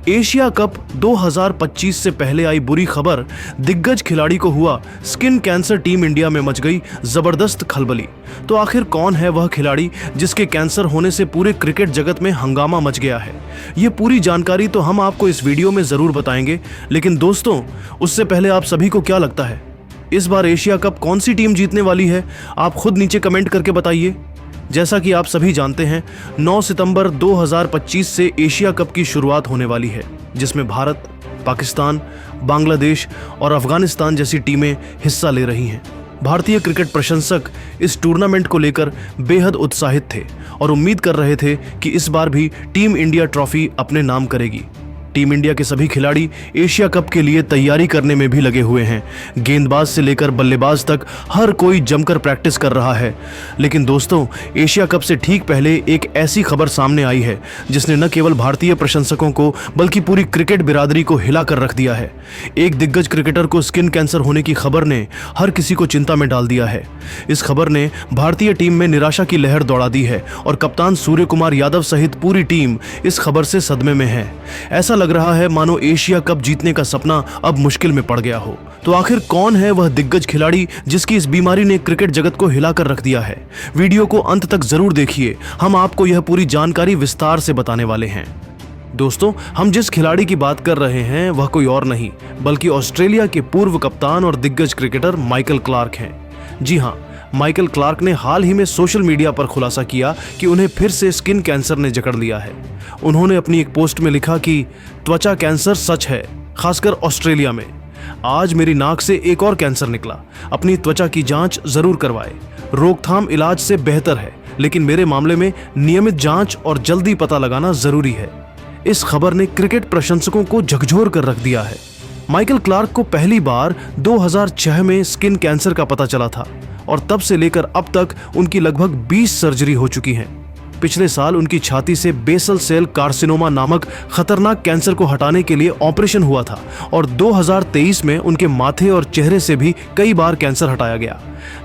Asia cup 2025 से पहले आई बुरी खबर, दिग्गज खिलाड़ी को हुआ स्किन कैंसर। टीम इंडिया में मच गई जबरदस्त खलबली। तो आखिर कौन है वह खिलाड़ी जिसके कैंसर होने से पूरे क्रिकेट जगत में हंगामा मच गया है? ये पूरी जानकारी तो हम आपको इस वीडियो में जरूर बताएंगे, लेकिन दोस्तों उससे पहले आप सभी को क्या लगता है इस बार एशिया कप कौन सी टीम जीतने वाली है? आप खुद नीचे कमेंट करके बताइए। जैसा कि आप सभी जानते हैं, 9 सितंबर 2025 से एशिया कप की शुरुआत होने वाली है, जिसमें भारत, पाकिस्तान, बांग्लादेश और अफगानिस्तान जैसी टीमें हिस्सा ले रही हैं। भारतीय क्रिकेट प्रशंसक इस टूर्नामेंट को लेकर बेहद उत्साहित थे और उम्मीद कर रहे थे कि इस बार भी टीम इंडिया ट्रॉफी अपने नाम करेगी। टीम इंडिया के सभी खिलाड़ी एशिया कप के लिए तैयारी करने में भी लगे हुए हैं। गेंदबाज से लेकर बल्लेबाज तक हर कोई जमकर प्रैक्टिस कर रहा है। लेकिन दोस्तों, एशिया कप से ठीक पहले एक ऐसी खबर सामने आई है जिसने न केवल भारतीय प्रशंसकों को बल्कि पूरी क्रिकेट बिरादरी को हिला कर रख दिया है। एक दिग्गज क्रिकेटर को स्किन कैंसर होने की खबर ने हर किसी को चिंता में डाल दिया है। इस खबर ने भारतीय टीम में निराशा की लहर दौड़ा दी है और कप्तान सूर्य कुमार यादव सहित पूरी टीम इस खबर से सदमे में है। ऐसा लग रहा है मानो एशिया कप जीतने का सपना अब मुश्किल में पड़ गया हो। तो आखिर कौन है वह दिग्गज खिलाड़ी जिसकी इस बीमारी ने क्रिकेट जगत को हिलाकर रख दिया है? वीडियो को अंत तक जरूर देखिए, हम आपको यह पूरी जानकारी विस्तार से बताने वाले हैं। दोस्तों, हम जिस खिलाड़ी की बात कर रहे हैं वह कोई और नहीं बल्कि ऑस्ट्रेलिया के पूर्व कप्तान और दिग्गज क्रिकेटर माइकल क्लार्क हैं। जी हाँ, माइकल क्लार्क ने हाल ही में सोशल मीडिया पर खुलासा किया कि उन्हें फिर से स्किन कैंसर ने जकड़ लिया है। उन्होंने अपनी एक पोस्ट में लिखा कि त्वचा कैंसर सच है, खासकर ऑस्ट्रेलिया में। आज मेरी नाक से एक और कैंसर निकला। अपनी त्वचा की जांच जरूर करवाएं। रोकथाम इलाज से बेहतर है, लेकिन मेरे मामले में नियमित जांच और जल्दी पता लगाना जरूरी है। इस खबर ने क्रिकेट प्रशंसकों को झकझोर कर रख दिया है। माइकल क्लार्क को पहली बार 2006 में स्किन कैंसर का पता चला था और तब से लेकर अब तक उनकी लगभग 20 सर्जरी हो चुकी हैं। पिछले साल उनकी छाती से बेसल सेल कार्सिनोमा नामक खतरनाक कैंसर को हटाने के लिए ऑपरेशन हुआ था और 2023 में उनके माथे और चेहरे से भी कई बार कैंसर हटाया गया।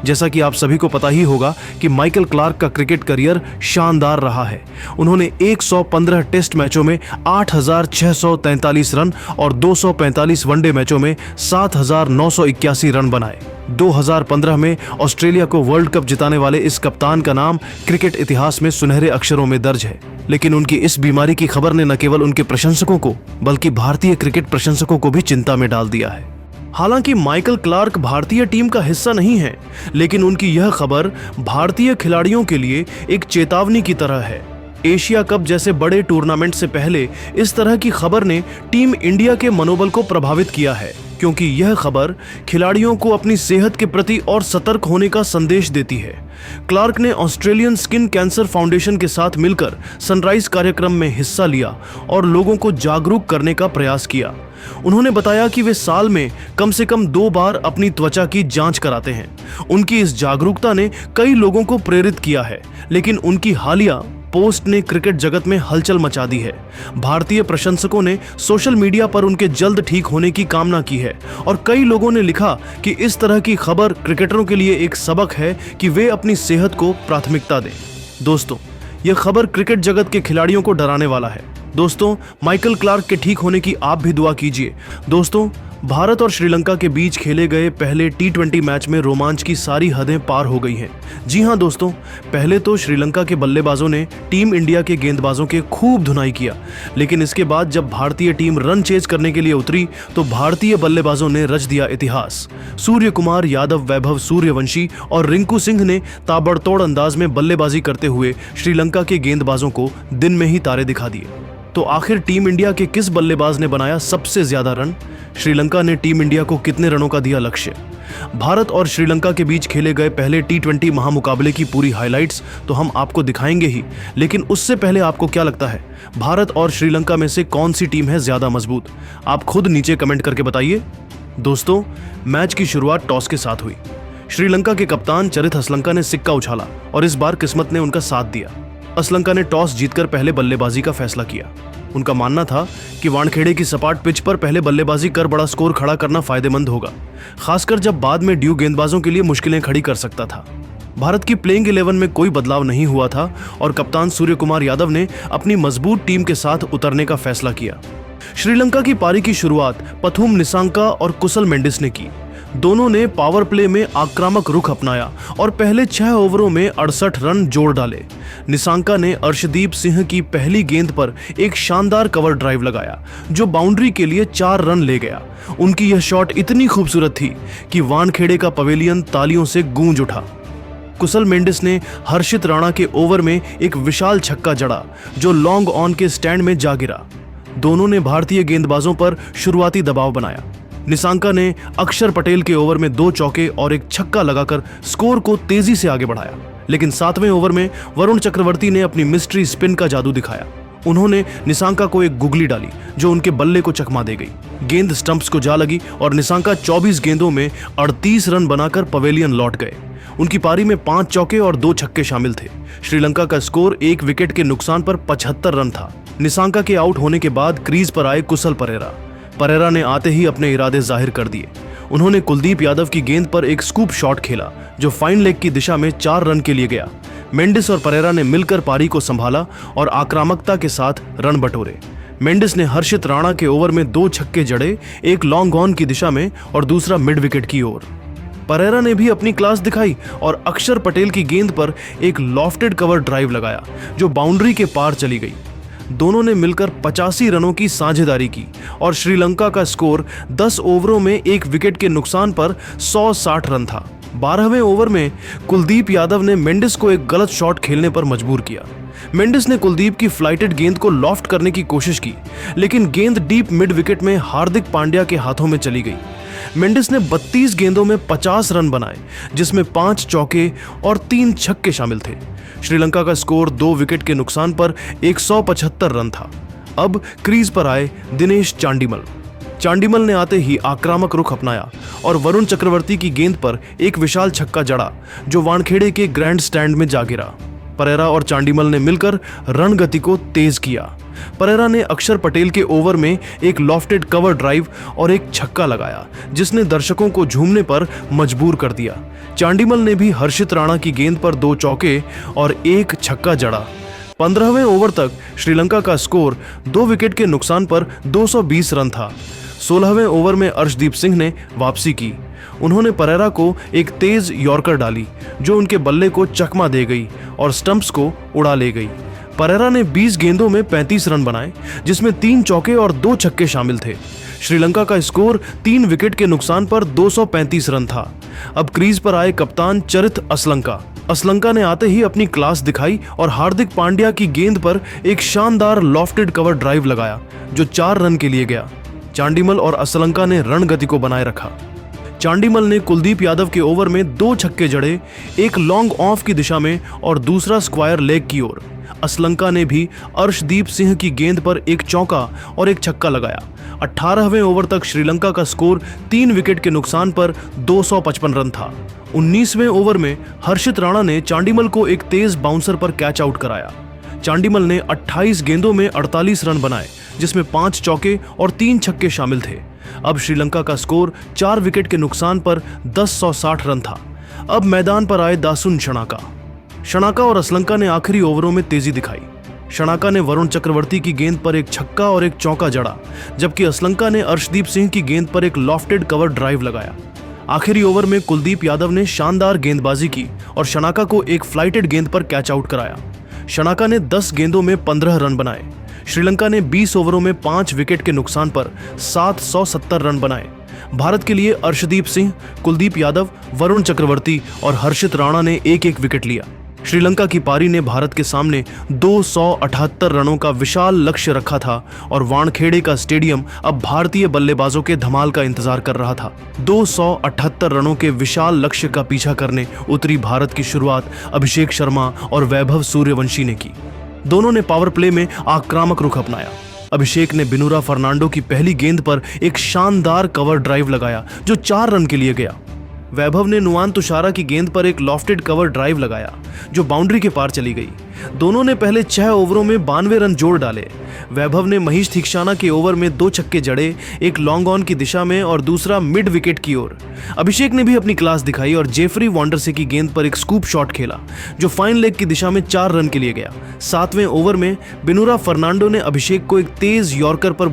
जैसा कि आप सभी को पता ही होगा कि माइकल क्लार्क का क्रिकेट करियर शानदार रहा है। उन्होंने 115 टेस्ट मैचों में 8,643 रन और 245 वनडे मैचों में 7,981 रन बनाए। 2015 में ऑस्ट्रेलिया को वर्ल्ड कप जिताने वाले इस कप्तान का नाम क्रिकेट इतिहास में सुनहरे अक्षरों में दर्ज है। लेकिन उनकी इस बीमारी की खबर ने न केवल उनके प्रशंसकों को बल्कि भारतीय क्रिकेट प्रशंसकों को भी चिंता में डाल दिया है। हालांकि माइकल क्लार्क भारतीय टीम का हिस्सा नहीं है, लेकिन उनकी यह खबर भारतीय खिलाड़ियों के लिए एक चेतावनी की तरह है। एशिया कप जैसे बड़े टूर्नामेंट से पहले इस तरह की खबर ने टीम इंडिया के मनोबल को प्रभावित किया है, क्योंकि यह खबर खिलाड़ियों को अपनी सेहत के प्रति और सतर्क होने का संदेश देती है। क्लार्क ने ऑस्ट्रेलियन स्किन कैंसर फाउंडेशन के साथ मिलकर सनराइज कार्यक्रम में हिस्सा लिया और लोगों को जागरूक करने का प्रयास किया। उन्होंने बताया कि वे साल में कम से कम 2 बार अपनी त्वचा की जांच कराते हैं। उनकी इस जागरूकता ने कई लोगों को प्रेरित किया है, लेकिन उनकी हालिया पोस्ट ने क्रिकेट जगत में हलचल मचा दी है। भारतीय प्रशंसकों ने सोशल मीडिया पर उनके जल्द ठीक होने की कामना की है और कई लोगों ने लिखा कि इस तरह की खबर क्रिकेटरों के लिए एक सबक है कि वे अपनी सेहत को प्राथमिकता दें। दोस्तों, यह खबर क्रिकेट जगत के खिलाड़ियों को डराने वाला है। दोस्तों, माइकल क्लार्क के ठीक होने की आप भी दुआ कीजिए। दोस्तों, भारत और श्रीलंका के बीच खेले गए पहले T20 मैच में रोमांच की सारी हदें पार हो गई हैं। जी हां दोस्तों, पहले तो श्रीलंका के बल्लेबाजों ने टीम इंडिया के गेंदबाजों के खूब धुनाई किया, लेकिन इसके बाद जब भारतीय टीम रन चेज करने के लिए उतरी तो भारतीय बल्लेबाजों ने रच दिया इतिहास। सूर्य कुमार यादव, वैभव सूर्यवंशी और रिंकू सिंह ने ताबड़तोड़ अंदाज में बल्लेबाजी करते हुए श्रीलंका के गेंदबाजों को दिन में ही तारे दिखा दिए। तो आखिर टीम इंडिया के किस बल्लेबाज ने बनाया सबसे ज्यादा रन? श्रीलंका ने टीम इंडिया को कितने रनों का दिया लक्ष्य? भारत और श्रीलंका के बीच खेले गए पहले T20 महामुकाबले की पूरी हाइलाइट्स तो हम आपको दिखाएंगे ही, लेकिन उससे पहले आपको क्या लगता है, भारत और श्रीलंका में से कौन सी टीम है ज्यादा मजबूत? आप खुद नीचे कमेंट करके बताइए। दोस्तों, मैच की शुरुआत टॉस के साथ हुई। श्रीलंका के कप्तान चरित हसलंका ने सिक्का उछाला और इस बार किस्मत ने उनका साथ दिया। असलंका ने टॉस जीतकर पहले बल्लेबाजी का फैसला किया। उनका मानना था कि वानखेड़े की सपाट पिच पर पहले बल्लेबाजी कर बड़ा स्कोर खड़ा करना फायदेमंद होगा, खासकर जब बाद में ड्यू गेंदबाजों के लिए मुश्किलें खड़ी कर सकता था। भारत की प्लेइंग 11 में कोई बदलाव नहीं हुआ था और कप्तान सूर्य कुमार यादव ने अपनी मजबूत टीम के साथ उतरने का फैसला किया। श्रीलंका की पारी की शुरुआत पथुम निसांका और कुशल मेंडिस ने की। दोनों ने पावर प्ले में आक्रामक रुख अपनाया और पहले 6 ओवरों में 68 रन जोड़ डाले। निसांका ने अर्शदीप सिंह की पहली गेंद पर एक शानदार कवर ड्राइव लगाया जो बाउंड्री के लिए 4 रन ले गया। उनकी यह शॉट इतनी खूबसूरत थी कि वानखेड़े का पवेलियन तालियों से गूंज उठा। कुशल मेंडिस ने हर्षित राणा के ओवर में एक विशाल छक्का जड़ा जो लॉन्ग ऑन के स्टैंड में जा गिरा। दोनों ने भारतीय गेंदबाजों पर शुरुआती दबाव बनाया। निसांका ने अक्षर पटेल के ओवर में 2 चौके और एक छक्का लगाकर स्कोर को तेजी से आगे बढ़ाया, लेकिन 7वें ओवर में वरुण चक्रवर्ती ने अपनी मिस्ट्री स्पिन का जादू दिखाया। उन्होंने निसांका को एक गुगली डाली जो उनके बल्ले को चकमा दे गई। गेंद स्टंप्स को जा लगी और निसांका 24 गेंदों में 38 रन बनाकर पवेलियन लौट गए। उनकी पारी में 5 चौके और 2 छक्के शामिल थे। श्रीलंका का स्कोर 1 विकेट के नुकसान पर 75 रन था। निसांका के आउट होने के बाद क्रीज पर आए कुशल परेरा ने आते ही अपने इरादे जाहिर कर दिए। उन्होंने कुलदीप यादव की गेंद पर एक स्कूप शॉट खेला जो फाइन लेग की दिशा में 4 रन के लिए गया। मेंडिस और परेरा ने मिलकर पारी को संभाला और आक्रामकता के साथ रन बटोरे। मेंडिस ने हर्षित राणा के ओवर में 2 छक्के जड़े, एक लॉन्ग ऑन की दिशा में और दूसरा मिड विकेट की ओर। परेरा ने भी अपनी क्लास दिखाई और अक्षर पटेल की गेंद पर एक लॉफ्टेड कवर ड्राइव लगाया जो बाउंड्री के पार चली गई। दोनों ने मिलकर 85 रनों की साझेदारी की और श्रीलंका का स्कोर 10 ओवरों में 1 विकेट के नुकसान पर 160 रन था। 12वें ओवर में कुलदीप यादव ने मेंडिस को एक गलत शॉट खेलने पर मजबूर किया। मेंडिस ने कुलदीप की फ्लाइटेड गेंद को लॉफ्ट करने की कोशिश की, लेकिन गेंद डीप मिड विकेट में हार्दिक पांड्या के हाथों में चली गई। मेंडिस ने 32 गेंदों में 50 रन बनाए, जिसमें 5 चौके और 3 छक्के शामिल थे। श्रीलंका का स्कोर 2 विकेट के नुकसान पर 175 रन था। अब क्रीज पर आए दिनेश चांडिमल ने आते ही आक्रामक रुख अपनाया और वरुण चक्रवर्ती की गेंद पर एक विशाल छक्का जड़ा जो वानखेड़े के ग्रैंड स्टैंड में जा गिरा। परेरा और चांडिमल ने मिलकर रन गति को तेज किया। परेरा ने अक्षर पटेल के ओवर में एक लॉफ्टेड कवर ड्राइव और एक छक्का लगाया जिसने दर्शकों को झूमने पर मजबूर कर दिया। चांडिमल ने भी हर्षित राणा की गेंद पर 2 चौके और एक छक्का जड़ा। 15वें ओवर तक श्रीलंका का स्कोर 2 विकेट के नुकसान पर 220 रन था। 16वें ओवर में अर्शदीप सिंह ने वापसी की। उन्होंने परेरा को एक तेज यॉर्कर डाली जो उनके बल्ले को चकमा दे गई और स्टंप्स को उड़ा ले गई। परेरा ने 20 गेंदों में 35 रन बनाए, जिसमें 3 चौके और 2 छक्के शामिल थे। श्रीलंका का स्कोर 3 विकेट के नुकसान पर 235 रन था। अब क्रीज पर आए कप्तान चरित असलंका ने आते ही अपनी क्लास दिखाई और हार्दिक पांड्या की गेंद पर एक शानदार लॉफ्टेड कवर ड्राइव लगाया जो 4 रन के लिए गया। चांडिमल और असलंका ने रण गति को बनाए रखा। चांडिमल ने कुलदीप यादव के ओवर में 2 छक्के जड़े, एक लॉन्ग ऑफ की दिशा में और दूसरा स्क्वायर लेग की ओर। असलंका ने भी अर्शदीप सिंह की गेंद पर एक चौका और एक छक्का लगाया। 18वें ओवर तक श्रीलंका का स्कोर 3 विकेट के नुकसान पर 255 रन था। 19वें ओवर में हर्षित राणा ने चांडिमल को एक तेज बाउंसर पर कैच आउट कराया। चांडिमल ने 28 गेंदों में 48 रन बनाए, जिसमें 5 चौके और 3 छक्के शामिल थे। अब श्रीलंका का स्कोर 4 विकेट के नुकसान पर 1060 रन था। अब मैदान पर आए दासुन शनाका और असलंका ने आखिरी ओवरों में तेजी दिखाई। शनाका ने वरुण चक्रवर्ती की गेंद पर एक छक्का और एक चौका जड़ा, जबकि असलंका ने अर्शदीप सिंह की गेंद पर एक लॉफ्टेड कवर ड्राइव लगाया। आखिरी ओवर में कुलदीप यादव ने शानदार गेंदबाजी की और शनाका को एक फ्लाइटेड गेंद पर कैच आउट कराया। शनाका ने 10 गेंदों में 15 रन बनाए। श्रीलंका ने 20 ओवरों में 5 विकेट के नुकसान पर 770 रन बनाए। भारत के लिए अर्शदीप सिंह, कुलदीप यादव, वरुण चक्रवर्ती और हर्षित राणा ने एक विकेट लिया। श्रीलंका की पारी ने भारत के सामने 278 रनों का विशाल लक्ष्य रखा था और वानखेड़े का स्टेडियम अब भारतीय बल्लेबाजों के धमाल का इंतजार कर रहा था। 278 रनों के विशाल लक्ष्य का पीछा करने उतरी भारत की शुरुआत अभिषेक शर्मा और वैभव सूर्यवंशी ने की। दोनों ने पावर प्ले में आक्रामक रुख अपनाया। अभिषेक ने बिनुरा फर्नांडो की पहली गेंद पर एक शानदार कवर ड्राइव लगाया जो 4 रन के लिए गया। वैभव ने नुआन तुषारा की गेंद पर एक लॉफ्टेड कवर ड्राइव लगाया जो बाउंड्री के पार चली गई। दोनों ने पहले 6 ओवरों में 92 रन जोड़ डाले। वैभव ने महेश थिक्साना के ओवर में 2 छक्के जड़े, एक लॉन्ग ऑन की दिशा में और दूसरा मिड विकेट की ओर। अभिषेक ने भी अपनी क्लास दिखाई और जेफरी वॉन्डरसे की गेंद पर एक स्कूप शॉट खेला जो फाइन लेग की दिशा में 4 रन के लिए गया। 7वें ओवर में बिनुरा फर्नांडो ने अभिषेक को एक तेज यॉर्कर पर